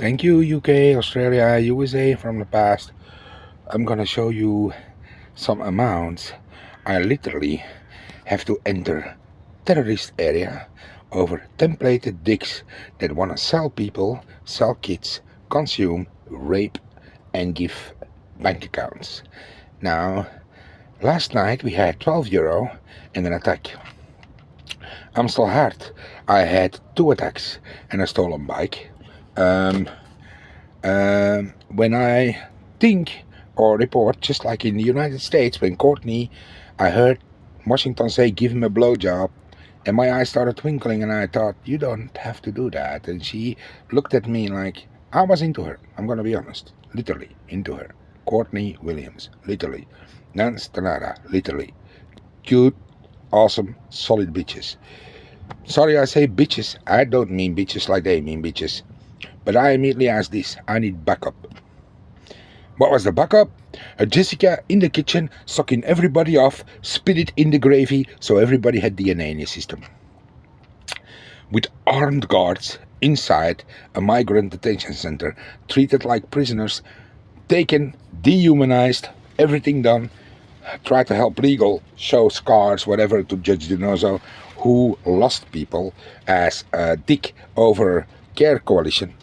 Thank you, UK, Australia, USA from the past. I'm gonna show you some amounts. I literally have to enter terrorist area over templated dicks that wanna sell people, sell kids, consume, rape, and give bank accounts. Now, last night we had €12 and an attack. I'm still hard. I had 2 attacks and a stolen bike. When I think or report, just like in the United States, when Courtney, I heard Washington say, give him a blowjob, and my eyes started twinkling, and I thought, you don't have to do that. And she looked at me like, I was into her. I'm going to be honest. Literally into her. Courtney Williams. Literally. Nance Tanara. Literally. Cute, awesome, solid bitches. Sorry I say bitches. I don't mean bitches like they mean bitches. But I immediately asked this. I need backup. What was the backup? A Jessica in the kitchen, sucking everybody off, spit it in the gravy, so everybody had DNA in his system. With armed guards inside a migrant detention center, treated like prisoners, taken, dehumanized, everything done. Try to help legal, show scars, whatever, to Judge Dinozo, who lost people as a dick over care coalition.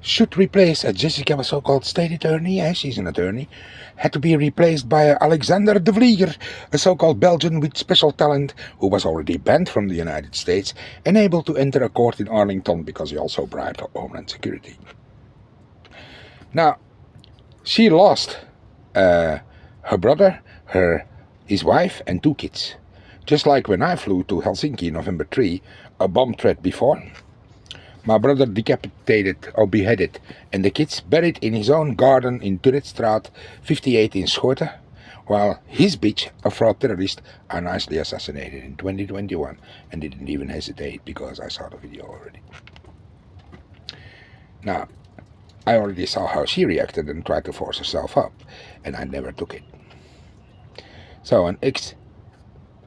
Should replace Jessica, a so-called state attorney, she's an attorney, had to be replaced by Alexander de Vlieger, a so-called Belgian with special talent who was already banned from the United States and able to enter a court in Arlington because he also bribed Homeland Security. Now, she lost her brother, his wife and 2 kids. Just like when I flew to Helsinki November 3, a bomb threat before. My brother decapitated or beheaded, and the kids buried in his own garden in Turetstraat 58 in Schoten, while his bitch, a fraud terrorist, are nicely assassinated in 2021 and didn't even hesitate because I saw the video already. Now, I already saw how she reacted and tried to force herself up, and I never took it. So an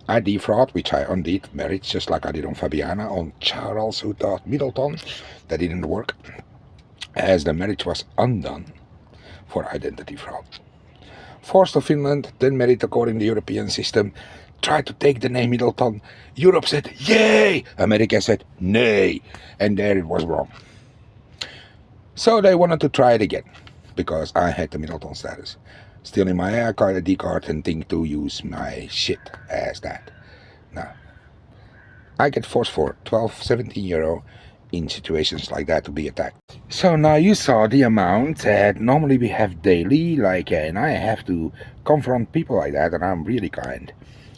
ID fraud, which I undid, marriage, just like I did on Fabiana, on Charles, who thought Middleton. That didn't work, as the marriage was undone for identity fraud. Forced to Finland, then married according to the European system, tried to take the name Middleton. Europe said, yay! America said, nay! And there it was wrong. So they wanted to try it again, because I had the Middleton status. Stealing my ID card and think to use my shit as that. Now, I get forced for 17 euro in situations like that to be attacked. So now you saw the amount that normally we have daily, and I have to confront people like that, and I'm really kind.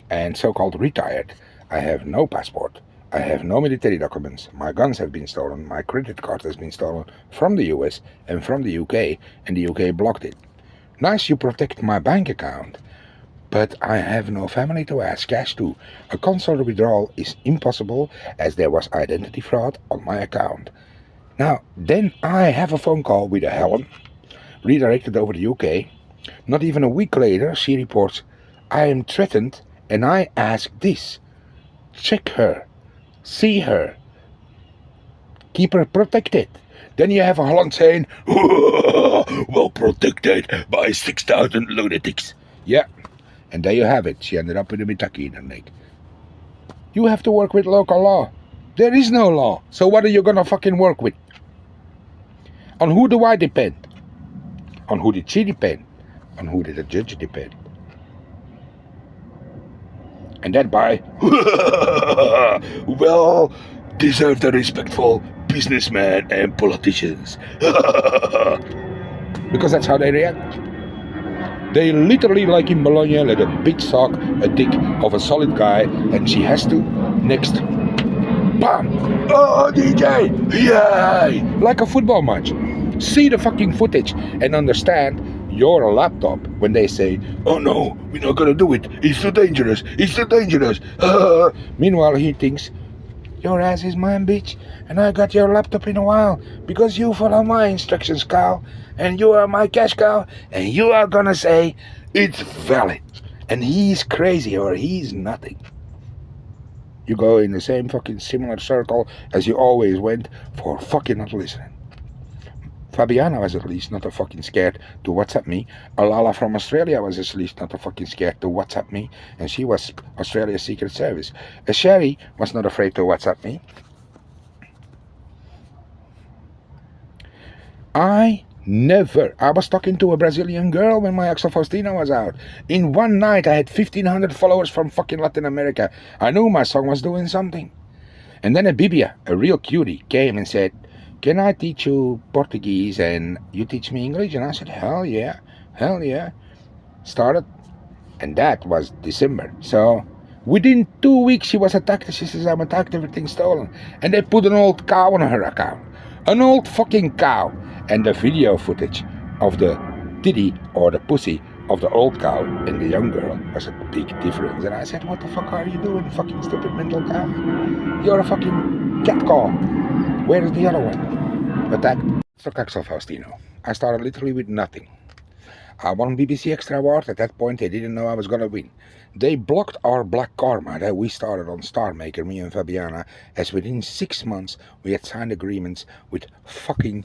And so-called retired. I have no passport. I have no military documents. My guns have been stolen. My credit card has been stolen from the US and from the UK, and the UK blocked it. Nice you protect my bank account, but I have no family to ask cash to. A consular withdrawal is impossible as there was identity fraud on my account. Now, then I have a phone call with a Helen, redirected over the UK. Not even a week later, she reports, I am threatened, and I ask this. Check her. See her. Keep her protected. Then you have a Holland saying, well protected by 6,000 lunatics. Yeah, and there you have it. She ended up with a mitaki in her neck. You have to work with local law. There is no law. So what are you gonna fucking work with? On who do I depend? On who did she depend? On who did the judge depend? And that by, well, deserve the respectful businessmen and politicians. Because that's how they react. They literally, like in Bologna, let a bitch suck a dick of a solid guy, and she has to. Next. Bam! Oh, DJ! Yay! Like a football match. See the fucking footage and understand your laptop when they say, oh no, we're not gonna do it. It's too dangerous. It's too dangerous. Meanwhile, he thinks, your ass is mine, bitch, and I got your laptop in a while because you follow my instructions, cow, and you are my cash cow, and you are gonna say it's valid, and he's crazy or he's nothing. You go in the same fucking similar circle as you always went for fucking not listening. Fabiana was at least not a fucking scared to WhatsApp me. Alala from Australia was at least not a fucking scared to WhatsApp me, and she was Australia's Secret Service. Sherry was not afraid to WhatsApp me. I was talking to a Brazilian girl when my Axel Faustino was out. In one night I had 1,500 followers from fucking Latin America. I knew my song was doing something. And then a Bibia, a real cutie, came and said, "Can I teach you Portuguese and you teach me English?" And I said, hell yeah. Started, and that was December. So within 2 weeks she was attacked. She says, "I'm attacked, everything's stolen." And they put an old cow on her account. An old fucking cow. And the video footage of the titty or the pussy of the old cow and the young girl was a big difference. And I said, "What the fuck are you doing, fucking stupid mental cow? You're a fucking cat call. Where is the other one?" Attacked. So Axel Faustino. I started literally with nothing. I won BBC Extra Award. At that point, they didn't know I was gonna win. They blocked our Black Karma that we started on Star Maker, me and Fabiana, as within 6 months we had signed agreements with fucking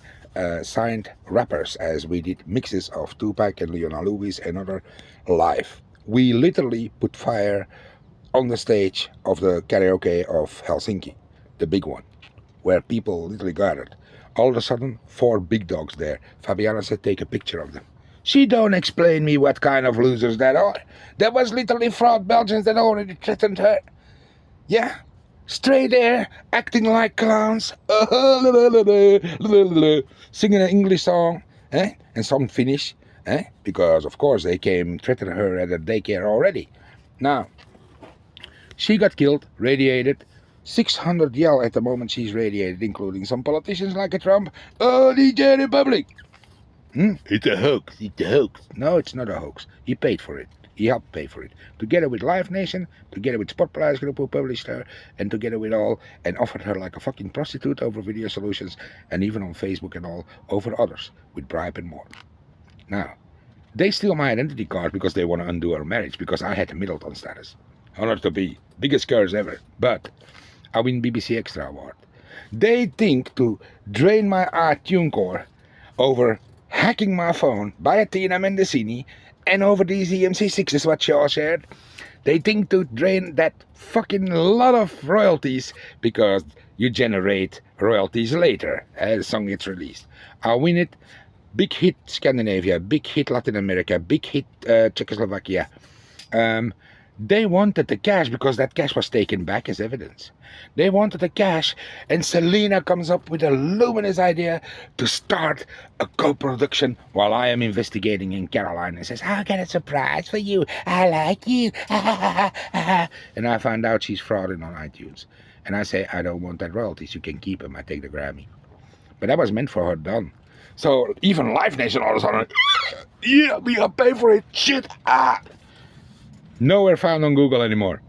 signed rappers, as we did mixes of Tupac and Leona Lewis and other live. We literally put fire on the stage of the karaoke of Helsinki, the big one, where people literally gathered. All of a sudden, 4 big dogs there. Fabiana said, "Take a picture of them." She don't explain me what kind of losers that are. There was literally fraud Belgians that already threatened her. Yeah, straight there, acting like clowns, singing an English song, and some Finnish, because of course they came threatening her at a daycare already. Now, she got killed, radiated. 600 yell at the moment she's radiated, including some politicians like a Trump. oodj Republic. It's a hoax. It's a hoax. No, it's not a hoax. He paid for it. He helped pay for it. Together with Live Nation, together with Spotlight Group who published her, and together with all, and offered her like a fucking prostitute over video solutions, and even on Facebook and all, over others, with bribe and more. Now, they steal my identity card because they want to undo our marriage, because I had a Middleton status. Honored to be. Biggest curse ever. But I win BBC Extra Award. They think to drain my iTunes core over hacking my phone by a Tina Mendicini and over these EMC6s what she all shared. They think to drain that fucking lot of royalties because you generate royalties later as the song gets released. I win it. Big hit Scandinavia, big hit Latin America, big hit Czechoslovakia. They wanted the cash because that cash was taken back as evidence. They wanted the cash, and Selena comes up with a luminous idea to start a co-production while I am investigating in Carolina, and says, "I'll get a surprise for you. I like you." And I find out she's frauding on iTunes. And I say, "I don't want that royalties. You can keep them. I take the Grammy." But that was meant for her done. So even Live Nation all of a sudden, "Yeah, we gotta pay for it. Shit." Nowhere found on Google anymore.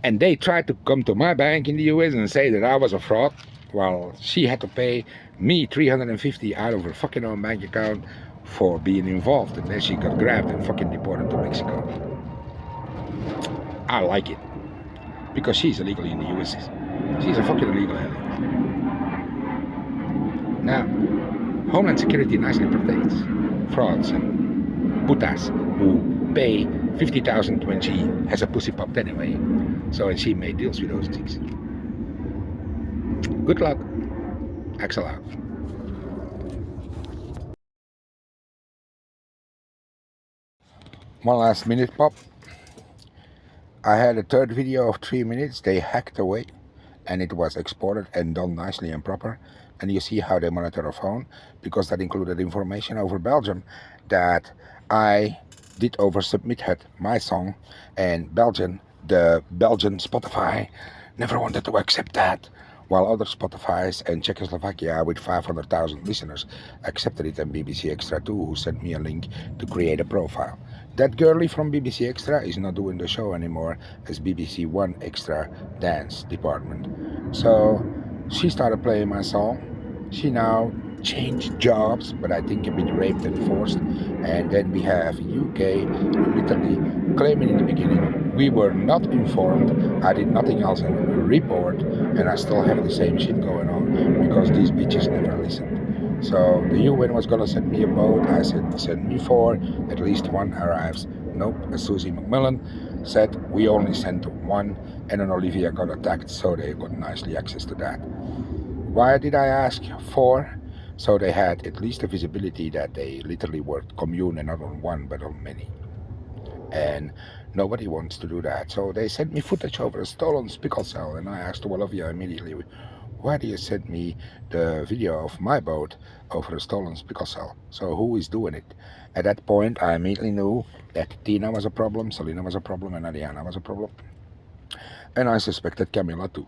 And they tried to come to my bank in the US and say that I was a fraud, while she had to pay me $350 out of her fucking own bank account for being involved, and then she got grabbed and fucking deported to Mexico. I like it, because she's illegally in the US. She's a fucking illegal alien. Now, Homeland Security nicely protects frauds and putas who pay 50,000 when she has a pussy popped anyway. So, and she made deals with those chicks. Good luck. Axel out. One last minute pop. I had a third video of 3 minutes. They hacked away, and it was exported and done nicely and proper. And you see how they monitor a phone, because that included information over Belgium that I did over submitted my song, and the Belgian Spotify never wanted to accept that, while other Spotifys and Czechoslovakia with 500,000 listeners accepted it, and BBC Extra too, who sent me a link to create a profile. That girlie from BBC Extra is not doing the show anymore as BBC One Extra dance department. So she started playing my song. She now changed jobs, but I think a bit raped and forced. And then we have UK literally claiming in the beginning, we were not informed, I did nothing else than report, and I still have the same shit going on because these bitches never listened. So the UN was gonna send me a boat. I said, send me 4, at least 1 arrives. Nope, Susie McMillan said we only sent 1, and then Olivia got attacked, so they got nicely access to that. Why did I ask 4? So they had at least a visibility that they literally worked commune and not on 1 but on many. And nobody wants to do that. So they sent me footage over a stolen pickle cell, and I asked Olivia immediately, why do you send me the video of my boat over a stolen pickle cell? So who is doing it? At that point, I immediately knew that Tina was a problem, Selena was a problem, and Ariana was a problem. And I suspected Camilla too.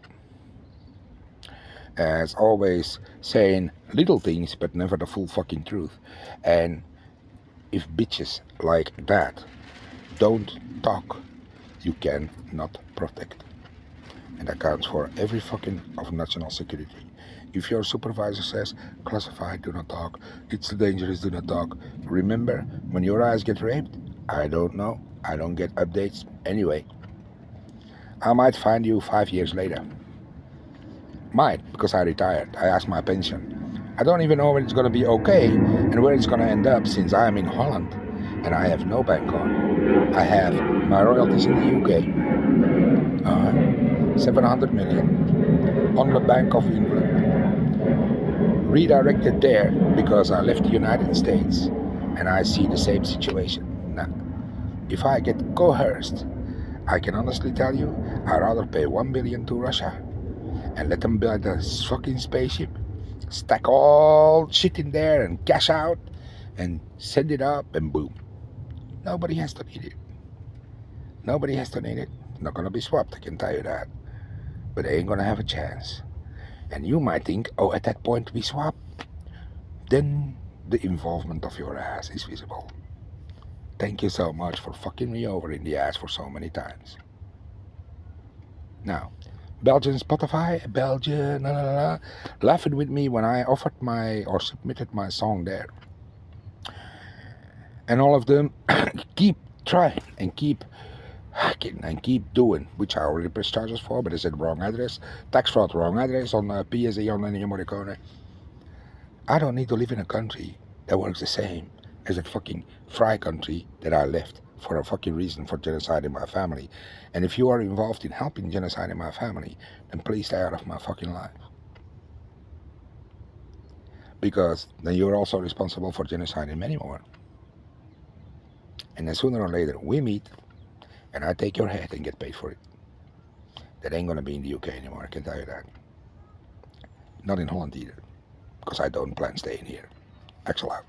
As always, saying little things but never the full fucking truth. And if bitches like that don't talk, you cannot protect. And that counts for every fucking of national security. If your supervisor says, classified, do not talk, it's dangerous, do not talk, remember, when your eyes get raped, I don't know, I don't get updates anyway. I might find you 5 years later. Might, because I retired. I asked my pension. I don't even know when it's gonna be okay and where it's gonna end up, since I am in Holland and I have no bank on. I have my royalties in the UK. 700 million on the Bank of England. Redirected there because I left the United States and I see the same situation. Now, if I get coerced, I can honestly tell you, I'd rather pay 1 billion to Russia and let them build a fucking spaceship, stack all shit in there and cash out and send it up and boom. Nobody has to need it. Nobody has to need it. Not gonna be swapped, I can tell you that. But they ain't gonna have a chance. And you might think, oh, at that point we swap. Then the involvement of your ass is visible. Thank you so much for fucking me over in the ass for so many times. Now, Belgian Spotify, Belgian, laughing with me when I offered or submitted my song there. And all of them keep trying and keep hacking and keep doing, which I already pressed charges for, but they said wrong address, tax fraud, wrong address on PSA on Ennio Morricone. I don't need to live in a country that works the same as that fucking fry country that I left for a fucking reason, for genocide in my family. And if you are involved in helping genocide in my family, then please stay out of my fucking life. Because then you're also responsible for genocide in many more. And then sooner or later we meet and I take your head and get paid for it. That ain't gonna be in the UK anymore, I can tell you that. Not in Holland either, because I don't plan staying here. Axel out.